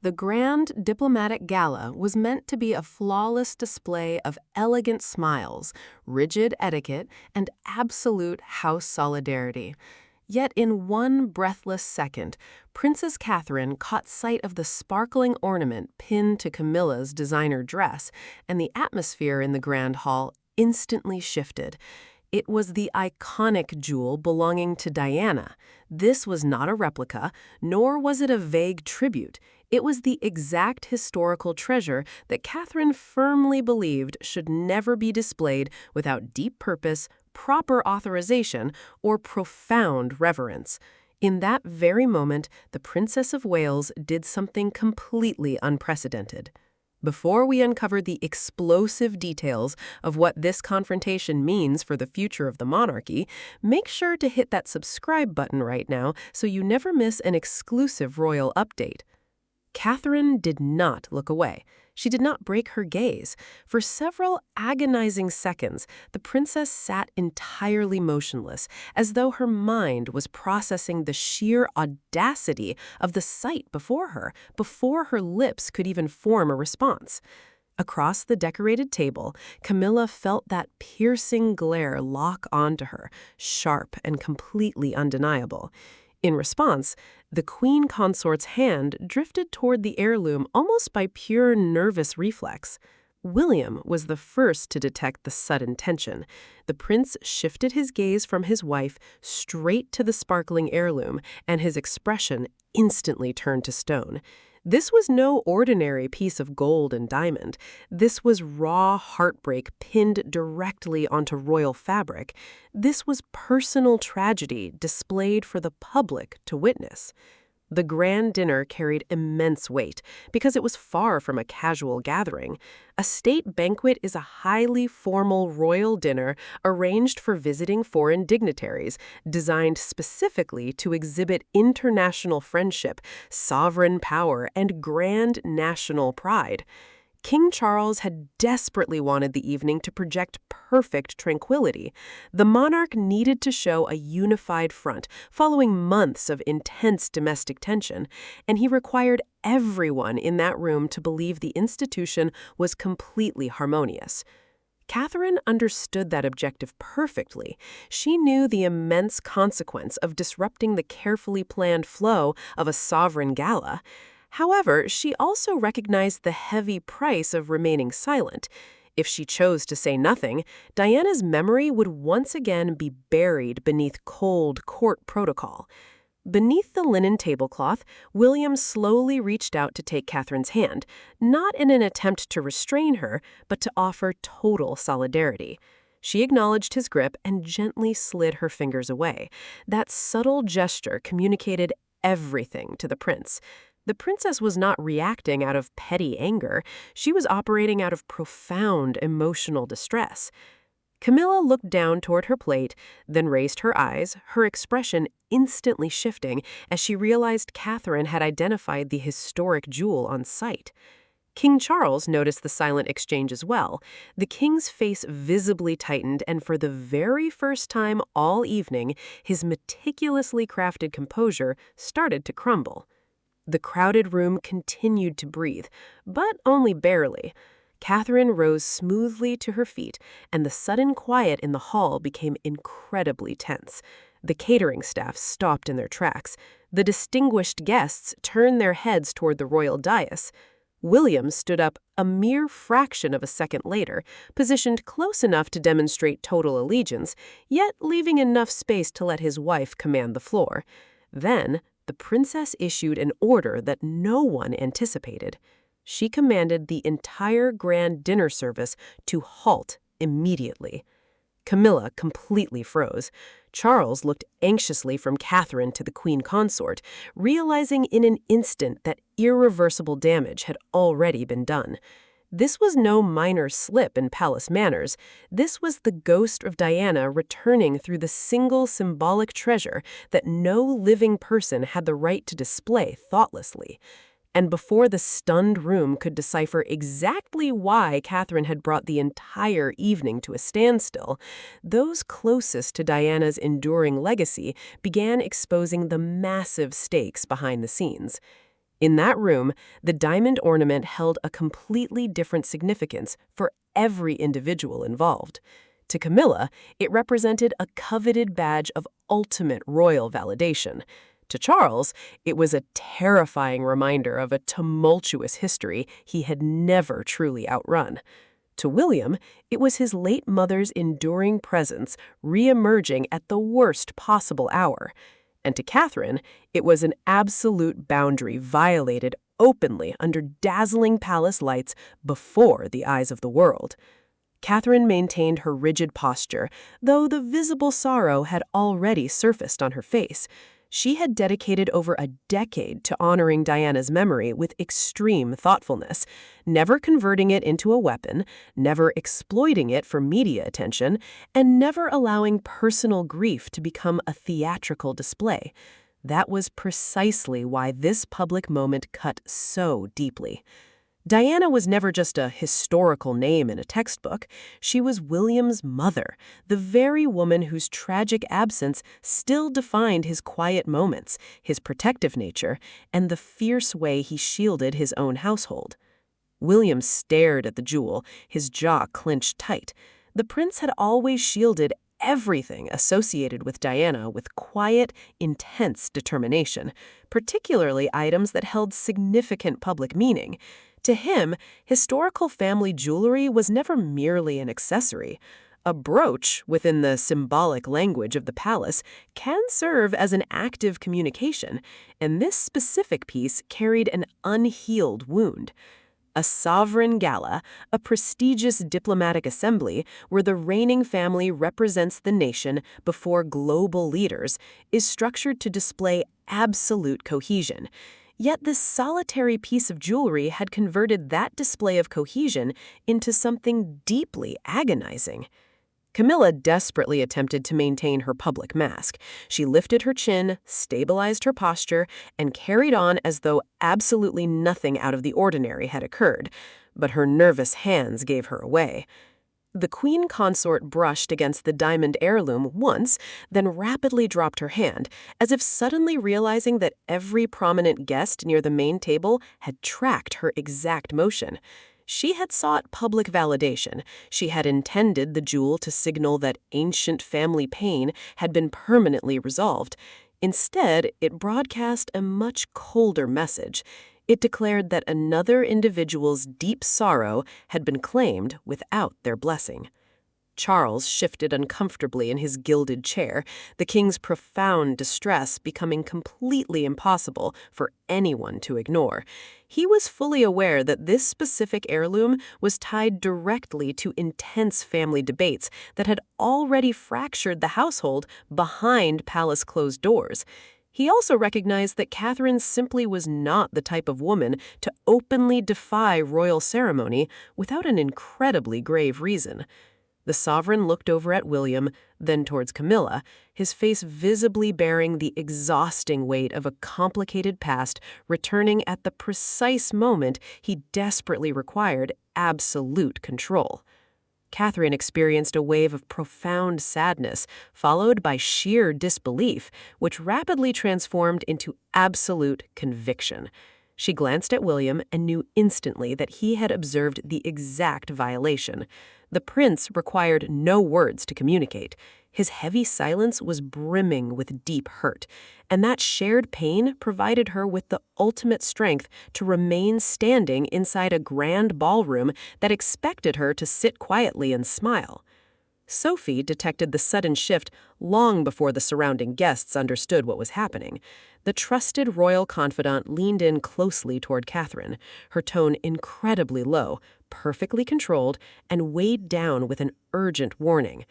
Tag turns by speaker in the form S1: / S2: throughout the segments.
S1: The grand diplomatic gala was meant to be a flawless display of elegant smiles, rigid etiquette, and absolute house solidarity. Yet in one breathless second, Princess Catherine caught sight of the sparkling ornament pinned to Camilla's designer dress, and the atmosphere in the grand hall instantly shifted. It was the iconic jewel belonging to Diana. This was not a replica, nor was it a vague tribute. It was the exact historical treasure that Catherine firmly believed should never be displayed without deep purpose, proper authorization, or profound reverence. In that very moment, the Princess of Wales did something completely unprecedented. Before we uncover the explosive details of what this confrontation means for the future of the monarchy, make sure to hit that subscribe button right now so you never miss an exclusive royal update. Catherine did not look away. She did not break her gaze. For several agonizing seconds, the princess sat entirely motionless, as though her mind was processing the sheer audacity of the sight before her lips could even form a response. Across the decorated table, Camilla felt that piercing glare lock onto her, sharp and completely undeniable. In response, the queen consort's hand drifted toward the heirloom almost by pure nervous reflex. William was the first to detect the sudden tension. The prince shifted his gaze from his wife straight to the sparkling heirloom, and his expression instantly turned to stone. This was no ordinary piece of gold and diamond. This was raw heartbreak pinned directly onto royal fabric. This was personal tragedy displayed for the public to witness. The grand dinner carried immense weight because it was far from a casual gathering. A state banquet is a highly formal royal dinner arranged for visiting foreign dignitaries, designed specifically to exhibit international friendship, sovereign power, and grand national pride. King Charles had desperately wanted the evening to project perfect tranquility. The monarch needed to show a unified front following months of intense domestic tension, and he required everyone in that room to believe the institution was completely harmonious. Catherine understood that objective perfectly. She knew the immense consequence of disrupting the carefully planned flow of a sovereign gala. However, she also recognized the heavy price of remaining silent. If she chose to say nothing, Diana's memory would once again be buried beneath cold court protocol. Beneath the linen tablecloth, William slowly reached out to take Catherine's hand, not in an attempt to restrain her, but to offer total solidarity. She acknowledged his grip and gently slid her fingers away. That subtle gesture communicated everything to the prince. The princess was not reacting out of petty anger. She was operating out of profound emotional distress. Camilla looked down toward her plate, then raised her eyes, her expression instantly shifting as she realized Catherine had identified the historic jewel on sight. King Charles noticed the silent exchange as well. The king's face visibly tightened, and for the very first time all evening, his meticulously crafted composure started to crumble. The crowded room continued to breathe, but only barely. Catherine rose smoothly to her feet, and the sudden quiet in the hall became incredibly tense. The catering staff stopped in their tracks. The distinguished guests turned their heads toward the royal dais. William stood up a mere fraction of a second later, positioned close enough to demonstrate total allegiance, yet leaving enough space to let his wife command the floor. Then, the princess issued an order that no one anticipated. She commanded the entire grand dinner service to halt immediately. Camilla completely froze. Charles looked anxiously from Catherine to the queen consort, realizing in an instant that irreversible damage had already been done. This was no minor slip in palace manners. This was the ghost of Diana returning through the single symbolic treasure that no living person had the right to display thoughtlessly. And before the stunned room could decipher exactly why Catherine had brought the entire evening to a standstill, those closest to Diana's enduring legacy began exposing the massive stakes behind the scenes. In that room, the diamond ornament held a completely different significance for every individual involved. To Camilla, it represented a coveted badge of ultimate royal validation. To Charles, it was a terrifying reminder of a tumultuous history he had never truly outrun. To William, it was his late mother's enduring presence re-emerging at the worst possible hour. And to Catherine, it was an absolute boundary violated openly under dazzling palace lights before the eyes of the world. Catherine maintained her rigid posture, though the visible sorrow had already surfaced on her face. She had dedicated over a decade to honoring Diana's memory with extreme thoughtfulness, never converting it into a weapon, never exploiting it for media attention, and never allowing personal grief to become a theatrical display. That was precisely why this public moment cut so deeply. Diana was never just a historical name in a textbook. She was William's mother, the very woman whose tragic absence still defined his quiet moments, his protective nature, and the fierce way he shielded his own household. William stared at the jewel, his jaw clenched tight. The prince had always shielded everything associated with Diana with quiet, intense determination, particularly items that held significant public meaning. To him, historical family jewelry was never merely an accessory. A brooch, within the symbolic language of the palace, can serve as an active communication, and this specific piece carried an unhealed wound. A sovereign gala, a prestigious diplomatic assembly where the reigning family represents the nation before global leaders, is structured to display absolute cohesion. Yet this solitary piece of jewelry had converted that display of cohesion into something deeply agonizing. Camilla desperately attempted to maintain her public mask. She lifted her chin, stabilized her posture, and carried on as though absolutely nothing out of the ordinary had occurred. But her nervous hands gave her away. The queen consort brushed against the diamond heirloom once, then rapidly dropped her hand, as if suddenly realizing that every prominent guest near the main table had tracked her exact motion. She had sought public validation. She had intended the jewel to signal that ancient family pain had been permanently resolved. Instead, it broadcast a much colder message. It declared that another individual's deep sorrow had been claimed without their blessing. Charles shifted uncomfortably in his gilded chair, the king's profound distress becoming completely impossible for anyone to ignore. He was fully aware that this specific heirloom was tied directly to intense family debates that had already fractured the household behind palace closed doors. He also recognized that Catherine simply was not the type of woman to openly defy royal ceremony without an incredibly grave reason. The sovereign looked over at William, then towards Camilla, his face visibly bearing the exhausting weight of a complicated past returning at the precise moment he desperately required absolute control. Catherine experienced a wave of profound sadness, followed by sheer disbelief, which rapidly transformed into absolute conviction. She glanced at William and knew instantly that he had observed the exact violation. The prince required no words to communicate. His heavy silence was brimming with deep hurt, and that shared pain provided her with the ultimate strength to remain standing inside a grand ballroom that expected her to sit quietly and smile. Sophie detected the sudden shift long before the surrounding guests understood what was happening. The trusted royal confidant leaned in closely toward Catherine, her tone incredibly low, perfectly controlled, and weighed down with an urgent warning.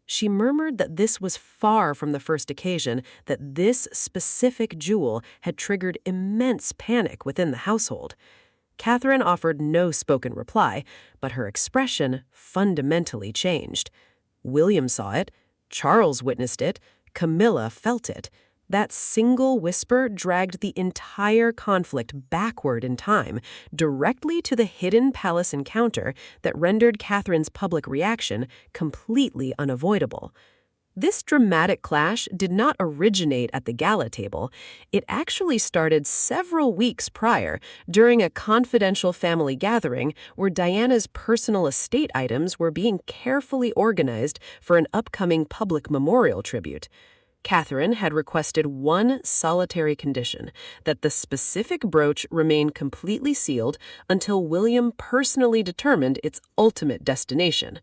S1: She murmured that this was far from the first occasion that this specific jewel had triggered immense panic within the household. Catherine offered no spoken reply, but her expression fundamentally changed. William saw it, Charles witnessed it, Camilla felt it. That single whisper dragged the entire conflict backward in time, directly to the hidden palace encounter that rendered Catherine's public reaction completely unavoidable. This dramatic clash did not originate at the gala table. It actually started several weeks prior, during a confidential family gathering where Diana's personal estate items were being carefully organized for an upcoming public memorial tribute. Catherine had requested one solitary condition, that the specific brooch remain completely sealed until William personally determined its ultimate destination.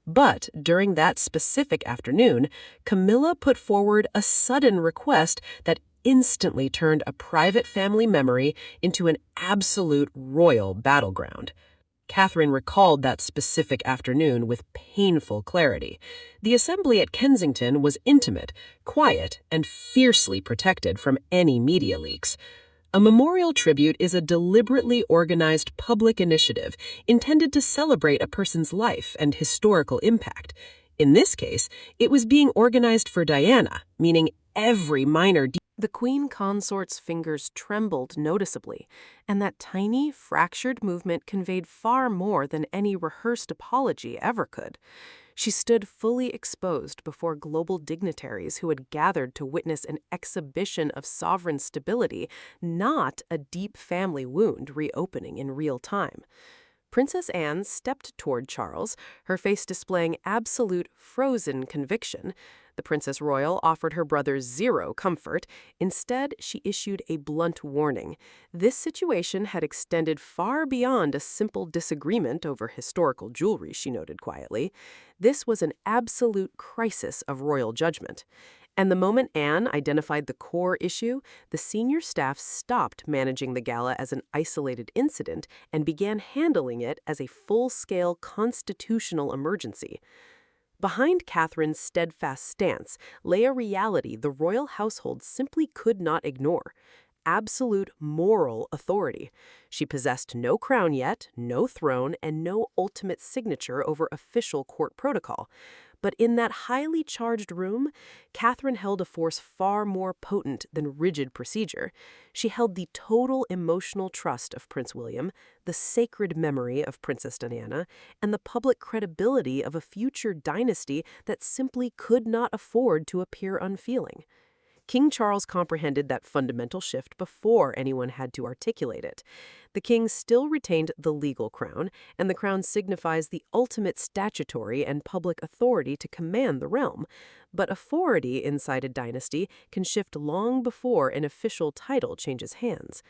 S1: But during that specific afternoon, Camilla put forward a sudden request that instantly turned a private family memory into an absolute royal battleground. Catherine recalled that specific afternoon with painful clarity. The assembly at Kensington was intimate, quiet, and fiercely protected from any media leaks. A memorial tribute is a deliberately organized public initiative intended to celebrate a person's life and historical impact. In this case, it was being organized for Diana, meaning every minor detail. The Queen Consort's fingers trembled noticeably, and that tiny, fractured movement conveyed far more than any rehearsed apology ever could. She stood fully exposed before global dignitaries who had gathered to witness an exhibition of sovereign stability, not a deep family wound reopening in real time. Princess Anne stepped toward Charles, her face displaying absolute frozen conviction. The Princess Royal offered her brother zero comfort. Instead, she issued a blunt warning. This situation had extended far beyond a simple disagreement over historical jewelry, she noted quietly. This was an absolute crisis of royal judgment. And the moment Anne identified the core issue, the senior staff stopped managing the gala as an isolated incident and began handling it as a full-scale constitutional emergency. Behind Catherine's steadfast stance lay a reality the royal household simply could not ignore: absolute moral authority. She possessed no crown yet, no throne, and no ultimate signature over official court protocol. But in that highly charged room, Catherine held a force far more potent than rigid procedure. She held the total emotional trust of Prince William, the sacred memory of Princess Diana, and the public credibility of a future dynasty that simply could not afford to appear unfeeling. King Charles comprehended that fundamental shift before anyone had to articulate it. The king still retained the legal crown, and the crown signifies the ultimate statutory and public authority to command the realm. But authority inside a dynasty can shift long before an official title changes hands.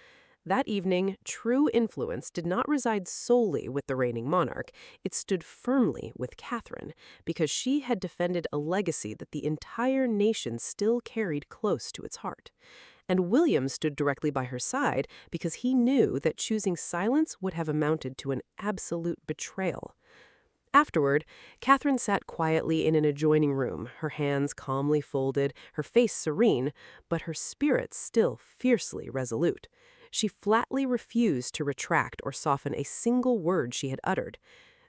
S1: That evening, true influence did not reside solely with the reigning monarch. It stood firmly with Catherine, because she had defended a legacy that the entire nation still carried close to its heart. And William stood directly by her side because he knew that choosing silence would have amounted to an absolute betrayal. Afterward, Catherine sat quietly in an adjoining room, her hands calmly folded, her face serene, but her spirit still fiercely resolute. She flatly refused to retract or soften a single word she had uttered.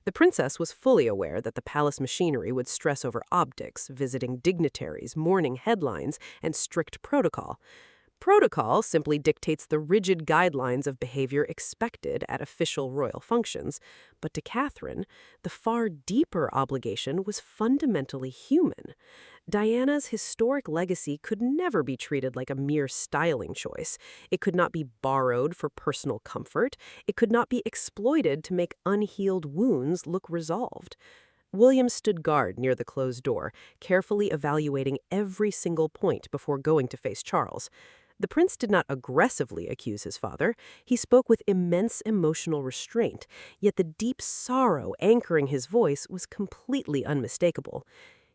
S1: The princess was fully aware that the palace machinery would stress over optics, visiting dignitaries, morning headlines, and strict protocol. Protocol simply dictates the rigid guidelines of behavior expected at official royal functions, but to Catherine, the far deeper obligation was fundamentally human. Diana's historic legacy could never be treated like a mere styling choice. It could not be borrowed for personal comfort. It could not be exploited to make unhealed wounds look resolved. William stood guard near the closed door, carefully evaluating every single point before going to face Charles. The prince did not aggressively accuse his father. He spoke with immense emotional restraint, yet the deep sorrow anchoring his voice was completely unmistakable.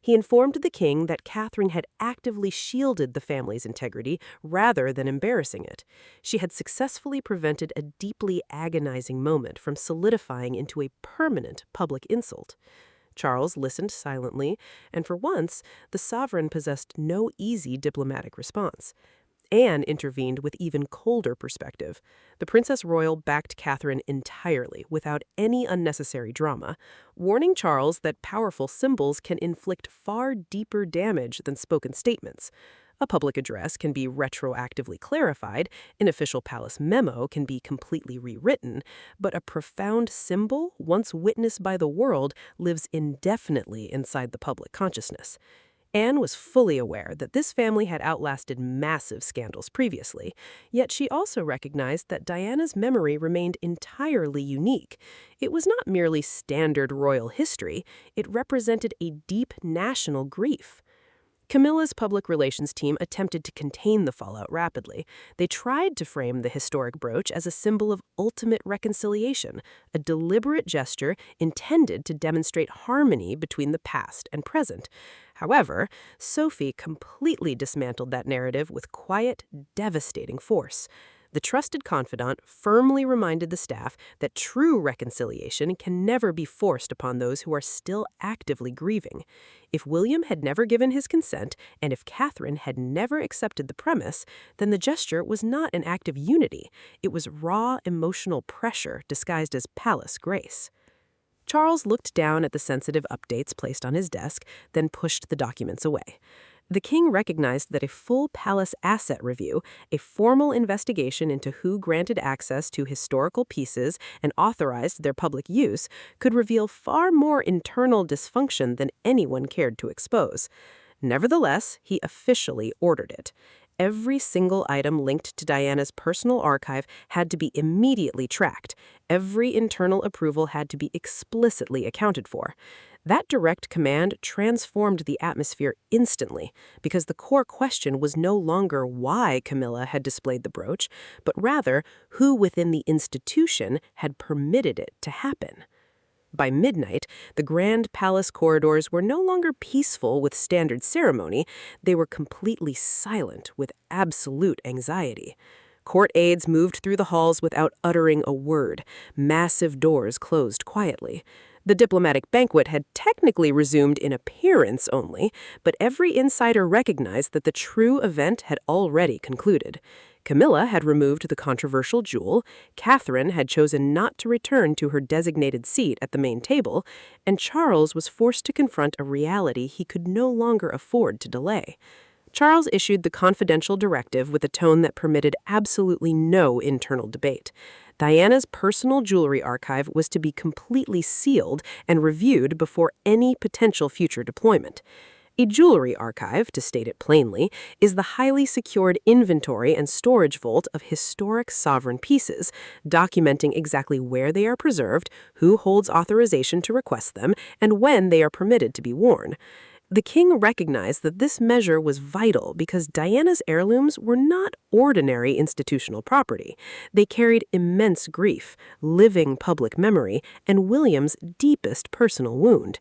S1: He informed the king that Catherine had actively shielded the family's integrity rather than embarrassing it. She had successfully prevented a deeply agonizing moment from solidifying into a permanent public insult. Charles listened silently, and for once, the sovereign possessed no easy diplomatic response. Anne intervened with even colder perspective. The Princess Royal backed Catherine entirely, without any unnecessary drama, warning Charles that powerful symbols can inflict far deeper damage than spoken statements. A public address can be retroactively clarified, an official palace memo can be completely rewritten, but a profound symbol, once witnessed by the world, lives indefinitely inside the public consciousness. Anne was fully aware that this family had outlasted massive scandals previously, yet she also recognized that Diana's memory remained entirely unique. It was not merely standard royal history, it represented a deep national grief. Camilla's public relations team attempted to contain the fallout rapidly. They tried to frame the historic brooch as a symbol of ultimate reconciliation, a deliberate gesture intended to demonstrate harmony between the past and present. However, Sophie completely dismantled that narrative with quiet, devastating force. The trusted confidant firmly reminded the staff that true reconciliation can never be forced upon those who are still actively grieving. If William had never given his consent, and if Catherine had never accepted the premise, then the gesture was not an act of unity. It was raw emotional pressure disguised as palace grace. Charles looked down at the sensitive updates placed on his desk, then pushed the documents away. The king recognized that a full palace asset review, a formal investigation into who granted access to historical pieces and authorized their public use, could reveal far more internal dysfunction than anyone cared to expose. Nevertheless, he officially ordered it. Every single item linked to Diana's personal archive had to be immediately tracked. Every internal approval had to be explicitly accounted for. That direct command transformed the atmosphere instantly, because the core question was no longer why Camilla had displayed the brooch, but rather who within the institution had permitted it to happen. By midnight, the grand palace corridors were no longer peaceful with standard ceremony, they were completely silent with absolute anxiety. Court aides moved through the halls without uttering a word. Massive doors closed quietly. The diplomatic banquet had technically resumed in appearance only, but every insider recognized that the true event had already concluded. Camilla had removed the controversial jewel, Catherine had chosen not to return to her designated seat at the main table, and Charles was forced to confront a reality he could no longer afford to delay. Charles issued the confidential directive with a tone that permitted absolutely no internal debate. Diana's personal jewelry archive was to be completely sealed and reviewed before any potential future deployment. A jewelry archive, to state it plainly, is the highly secured inventory and storage vault of historic sovereign pieces, documenting exactly where they are preserved, who holds authorization to request them, and when they are permitted to be worn. The king recognized that this measure was vital because Diana's heirlooms were not ordinary institutional property. They carried immense grief, living public memory, and William's deepest personal wound.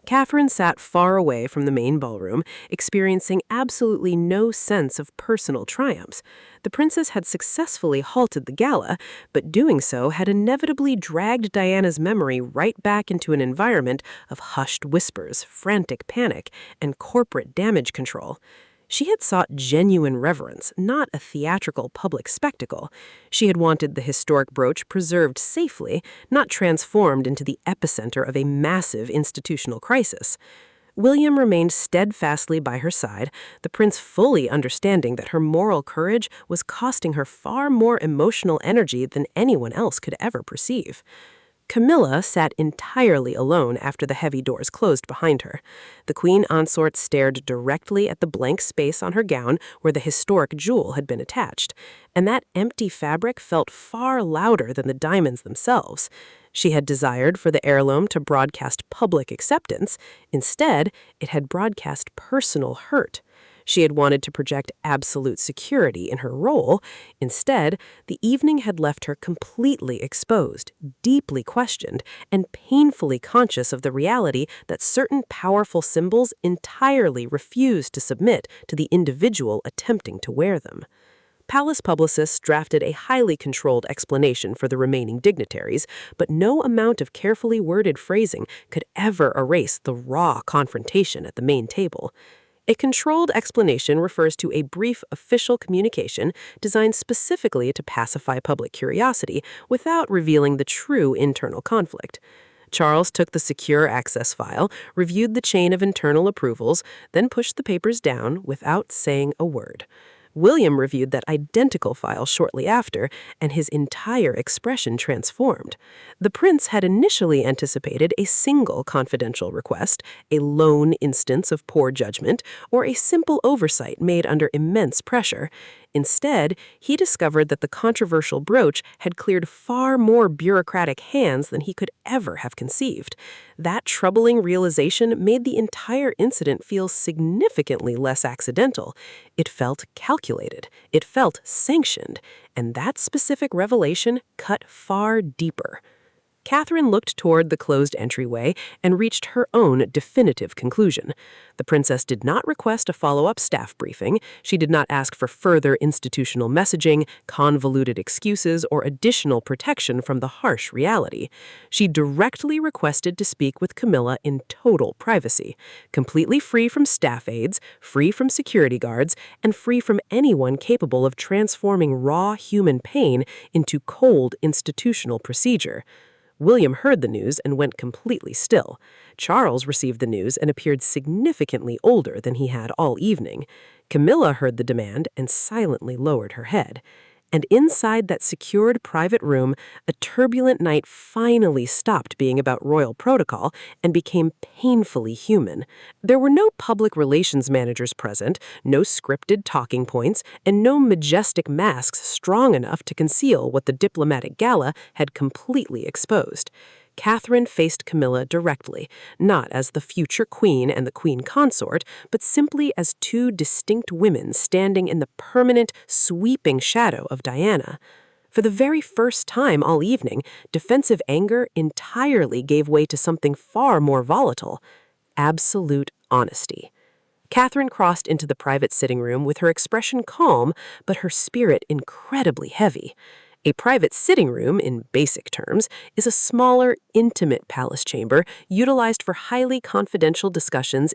S1: Catherine sat far away from the main ballroom, experiencing absolutely no sense of personal triumphs. The princess had successfully halted the gala, but doing so had inevitably dragged Diana's memory right back into an environment of hushed whispers, frantic panic, and corporate damage control. She had sought genuine reverence, not a theatrical public spectacle. She had wanted the historic brooch preserved safely, not transformed into the epicenter of a massive institutional crisis. William remained steadfastly by her side, the prince fully understanding that her moral courage was costing her far more emotional energy than anyone else could ever perceive. Camilla sat entirely alone after the heavy doors closed behind her. The queen consort stared directly at the blank space on her gown where the historic jewel had been attached, and that empty fabric felt far louder than the diamonds themselves. She had desired for the heirloom to broadcast public acceptance. Instead, it had broadcast personal hurt. She had wanted to project absolute security in her role. Instead, the evening had left her completely exposed, deeply questioned, and painfully conscious of the reality that certain powerful symbols entirely refused to submit to the individual attempting to wear them. Palace publicists drafted a highly controlled explanation for the remaining dignitaries, but no amount of carefully worded phrasing could ever erase the raw confrontation at the main table. A controlled explanation refers to a brief official communication designed specifically to pacify public curiosity without revealing the true internal conflict. Charles took the secure access file, reviewed the chain of internal approvals, then pushed the papers down without saying a word. William reviewed that identical file shortly after, and his entire expression transformed. The prince had initially anticipated a single confidential request, a lone instance of poor judgment, or a simple oversight made under immense pressure. Instead, he discovered that the controversial brooch had cleared far more bureaucratic hands than he could ever have conceived. That troubling realization made the entire incident feel significantly less accidental. It felt calculated, it felt sanctioned, and that specific revelation cut far deeper. Catherine looked toward the closed entryway and reached her own definitive conclusion. The princess did not request a follow-up staff briefing. She did not ask for further institutional messaging, convoluted excuses, or additional protection from the harsh reality. She directly requested to speak with Camilla in total privacy, completely free from staff aides, free from security guards, and free from anyone capable of transforming raw human pain into cold institutional procedure. William heard the news and went completely still. Charles received the news and appeared significantly older than he had all evening. Camilla heard the demand and silently lowered her head. And inside that secured private room, a turbulent night finally stopped being about royal protocol and became painfully human. There were no public relations managers present, no scripted talking points, and no majestic masks strong enough to conceal what the diplomatic gala had completely exposed. Catherine faced Camilla directly, not as the future queen and the queen consort, but simply as two distinct women standing in the permanent, sweeping shadow of Diana. For the very first time all evening, defensive anger entirely gave way to something far more volatile: absolute honesty. Catherine crossed into the private sitting room with her expression calm, but her spirit incredibly heavy. A private sitting room, in basic terms, is a smaller, intimate palace chamber utilized for highly confidential discussions